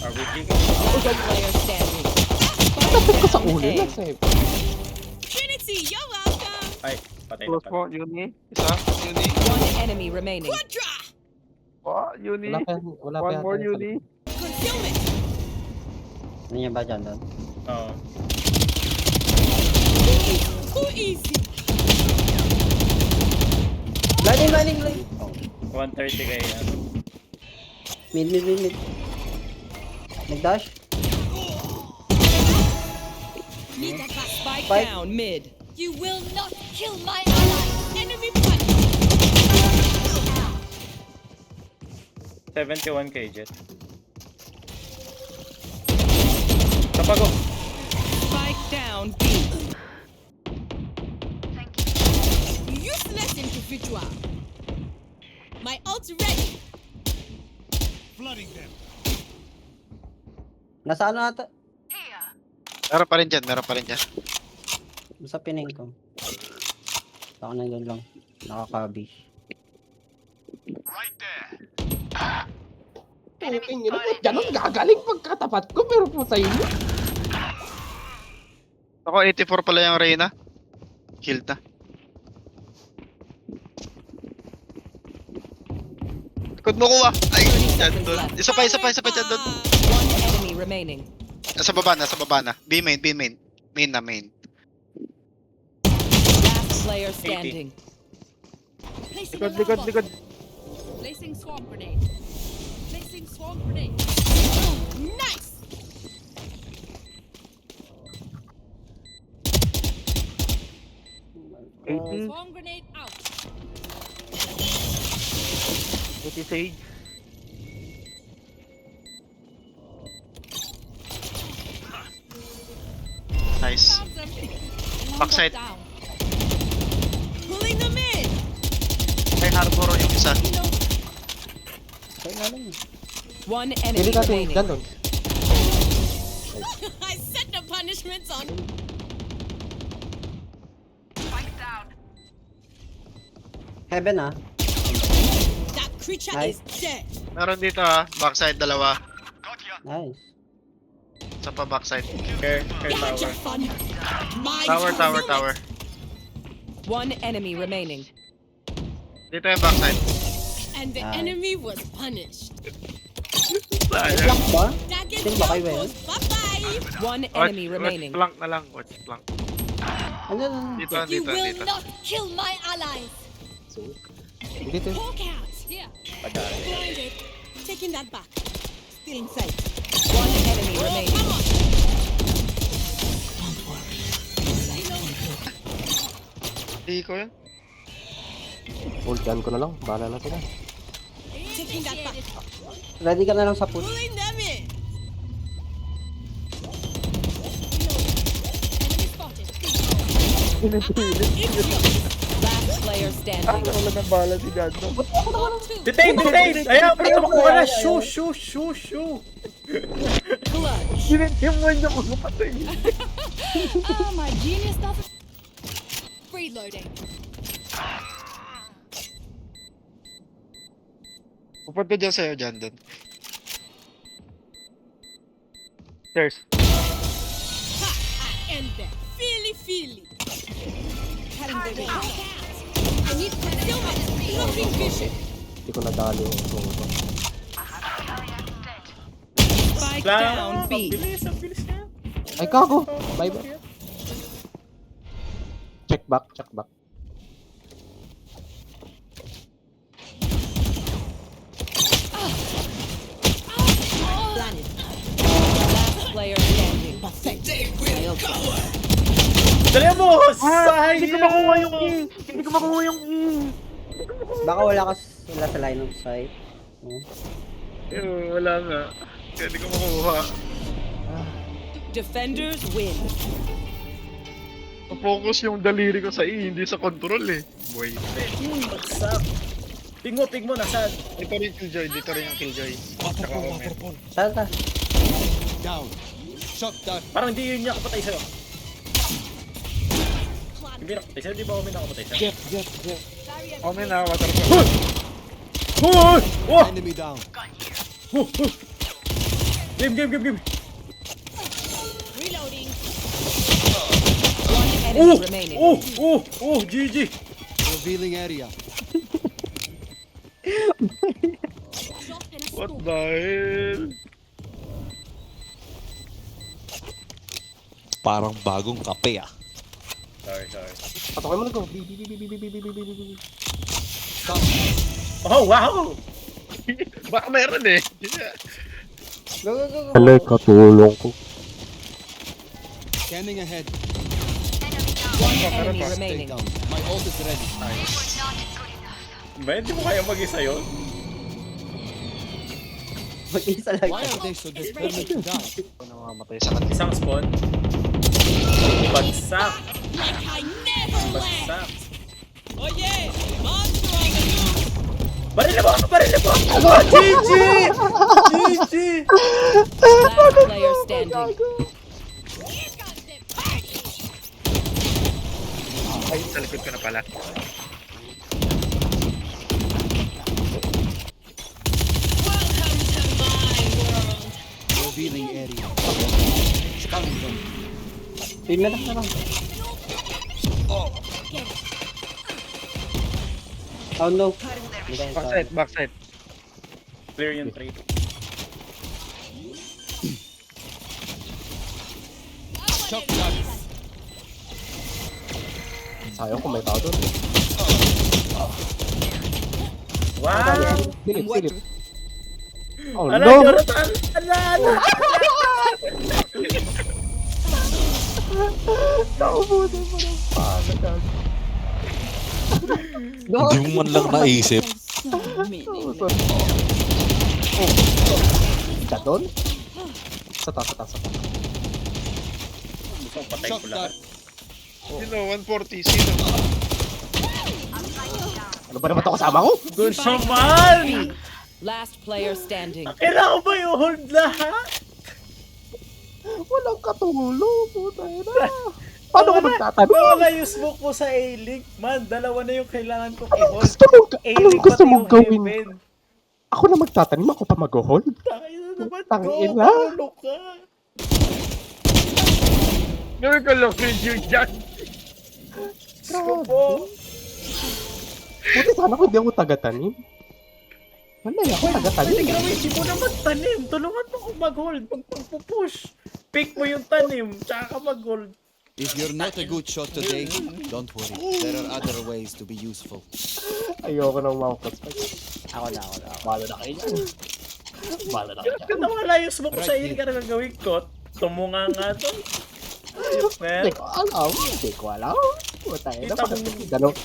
Are we digging? Last player standing. Tapos ko sa ulo na sa'yo. Trinity, you're welcome. Ay, patay na Close pala. mo, Uni. Isa, Uni. One enemy remaining. Quadra. Oh, Uni. Wala pa One yata more, yung Uni. Concealment. Ano niya ba dyan doon? Oo. Too easy. Lining. Oh. 130 kay ano. Mid. Nag-dash? Need that back. Spike Spike. down mid. You will not kill my ally. Enemy punch. 71 kay Jet. Tapago. Spike down B. Useless individual. My ult's ready. Nasa ano nata? Meron pa rin dyan. Sa pining ko. Baka nandun lang. Nakakabish. Puking ina mo. Ganun gagaling pagkatapat ko pero po sa inyo. Ako, 84 pala yung Reyna. Killed na. Likod mo kuha. Ay, dyan doon. Isa pa dyan doon. One enemy remaining. Nasa baba na. B main. Main na. Last player standing. Placing Likod. Placing swarm grenade. Nice. Swarm grenade out. 80 Sage. Nice. Found something. Backside. Down. Pulling them in. Ay, harbor yung isa. You know, Kaya nga lang. One Pili enemy natin remaining. dyan doon. I set the punishments on. Heaven ah. That creature Nice. is dead. Meron dito backside dalawa. Nice. Isa pa backside. Care Gotcha tower. fun. My Tower. fulfillment. One enemy remaining. Dito yung backside. And the Nice. enemy was punished. Sayang. Block ba? Daggett Sino ba kayo ba goes bye-bye. One enemy remaining. Watch plank na lang. Watch plank. Ano? Dito. You will not kill my allies. So, dito. Hawk out. Here. Pagkari. Blinded. Taking that back. Still in sight. One enemy Oh, remaining. come on. Hindi ko yun. Hold gun ko na lang. Bahala na sila. Taking that back. Ready ka na lang sa push. Pulling them in. Enemy spotted. Last player standing. Wala ng bala si Gando. Detain! Ayaw! Tumakbo ka na! Shoo! Clutch. Sinintим mo niya kung patay. Oh, my genius stuff. Reloading. Pupunta dyan sa'yo dyan doon. Stairs. Ha! I end them. Feely. Cutting the ring. I need concealment. Blocking vision. Hindi ko nadali yung ito. Spike Lang! down Ang B. bilis niya. Ay, kago! Bye. Check back. Planet. Last player standing. Dali mo! Hindi ko makuha yung E! Hindi ko makuha yung E! Baka wala ka sila sa line of sight. Oh. Wala nga. Kaya hindi ko makuha. Defenders win. Focus yung daliri ko sa E, hindi sa control eh. Boy. Bagsak! Ping mo, nasaan? Dito rin Killjoy, dito rin yung Killjoy. Tsaka Omen. Saan ka? Parang hindi yun niya kapatay sa'yo. Hindi nakapatay sa'yo, di ba Omen nakapatay sa'yo? Omen na, waterfall. Hoy! Oh! Enemy down. Game. Reloading. One enemy remaining. GG. Revealing area. Shot in a What smoke. the hell? Parang bagong kape ah. Sorry. Patokin mo na ko. Oh, wow! Baka meron eh. Go. katulong ko. Scanning ahead. One enemy Stay remaining. down. My ult is ready. Ba, hindi mo kaya mag-isa yun? Mag-isa lang. Why are they so determined to die? Namamatay sa kanila. Isang spawn. Bagsak. Like I never left. Bagsak. Oh yeah! Monster on the loose! Baril mo! Oh, GG! GG! Last player standing. Here comes the party. Ay, sa likod ko na pala. Welcome to my world. Revealing area. Scanning them. Team na lang. Oh no. Backside. Clear yung 3. Shock dart. Sayang kung may tao doon. Wow! Silip. Oh Ala, no! Jonathan! Ala! Naubusan mo ng pagod. Hindi mo man lang naisip. Ka doon? Sa taas. Gusto kong patay Shock ko lahat. dart. Sino? 140. Sino? Ano ba naman ito kasama ko? Gusto man! Last player standing. Kailangan ko ba i-hold lahat? Walang katulong. Puta na. Paano ka magtatanong? Wala yung smoke mo sa A-Link. Man, dalawa na yung kailangan kong i-hold. Anong gusto mong gawin? Heaven. Ako na magtatanim, ako pa mag-hold? Tayo na naman ko. Tangina. Paulok ka. Gawin ko lang video dyan. Gusto po. Buti sana kung hindi ako taga-tanim. Wala ako Pwede taga-tanim. ka naman, hindi mo na magtanim. Tulungan mo kung mag-hold. Pag-push. Pick mo yung tanim, tsaka ka mag-hold. If you're not a good shot today, don't worry. There are other ways to be useful. Ayoko nang maukas pa. Ako na. Bala na kayo dyan. Bala na kayo dyan. Kung nawala yung smoke mo sa Right A-Link, ano gagawin ko? Tumunga nga to. Ayos, man. Hindi ko alam. Puta na. Kita mo Gano'n.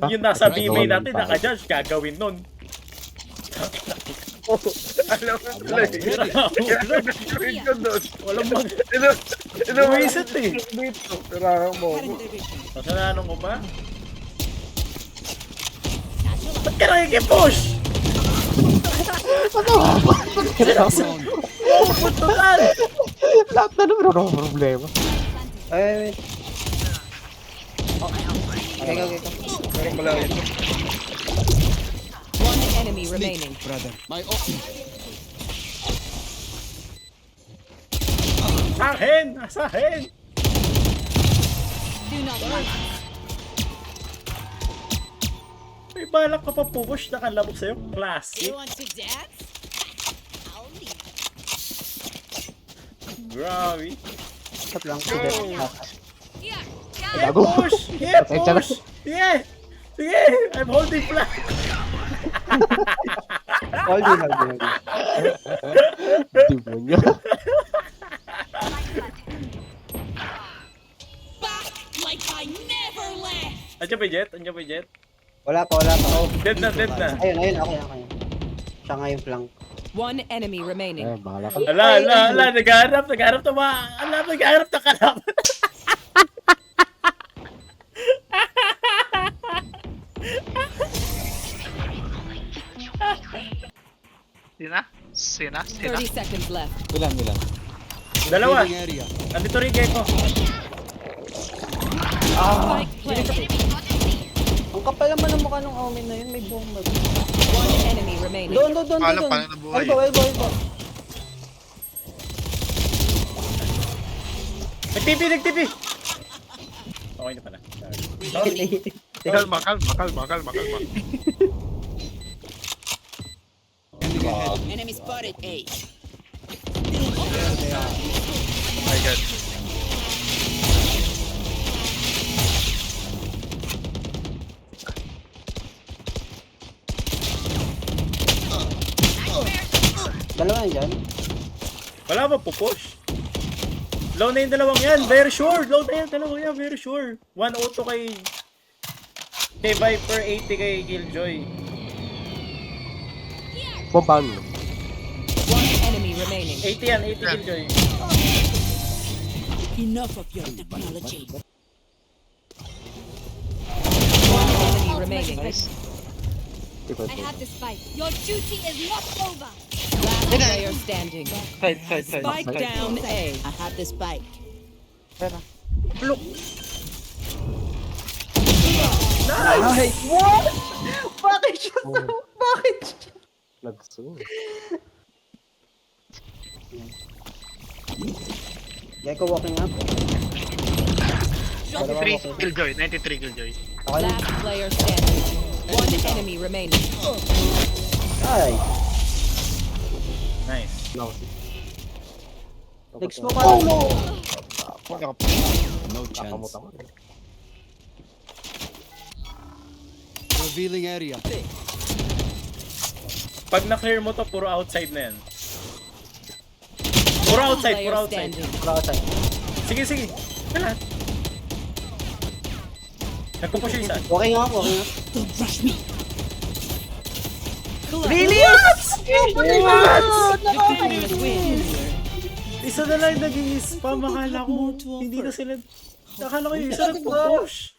yung nasa BMA natin, naka-judge, gagawin nun. Alam mo pala eh. Gawin ko doon. Walang mag... Ino Buwisit eh. dito. Kailangan mo. Kasalanan ko ba? Ba't ka nakikipush? Oh, putukan! Lahat na naman ako problema. Wait. Okay. Meron pala ito. One enemy remaining. Brother. My ult. Asahin! Do not move. May balak ka pa pupush na kalabok sa'yo. Classic. You want to dance? I'll leave. Grabe. Stop lang. Here. Yeah, Gago. push! Yeah, Pasensya na. push! Yeah! Sige! I'm holding flat! All din. Demonyo. Back like I never left. Andiyan pa yung jet? Wala pa. Oh. Dead na. Ayun. Ako. Siya nga yung flank. One enemy remaining. Bahala ka. Ala, naghahanap na ba? Naghahanap na kalaban. Sina? 30 seconds left. Ilan? Dalawa. Revealing area. Nandito rin Gecko. Spike planted. Ang kapal naman ng mukha ng Omen na yun. May bomba. One enemy remaining. Doon. Paano nabuhay? Elbow. Nagtipi! Okay na pala. Sorry. Kalma. Enemy spotted A. My God. Dalawa na dyan. Wala ba pupush? Low na yung dalawang yan. Very sure. Low na yung dalawang yan. Very sure. 1 auto kay Viper, 80 kay Killjoy. One enemy remaining. 80 yan. 80 Killjoy. Enough of your technology. One enemy remaining. I have the spike. Your duty is not over. Last player standing. Spike down A. I have the spike. Nice! What? Bakit siya? Bakit siya? Gecko walking up. 93 Killjoy. 93 Killjoy. Last player standing. One enemy remaining. Ay! Nice. Nag-smoke ka lang. No chance. Revealing area. Pag na-clear mo to, puro outside na yan. Puro outside. Player standing. Wala ka tayo. Sige. Wala. Nagpupush yung isa. Walking up. Don't rush me. Really? Defenders win. Isa na lang naging spam. Akala ko, hindi na sila... Akala ko yung isa nagpupush.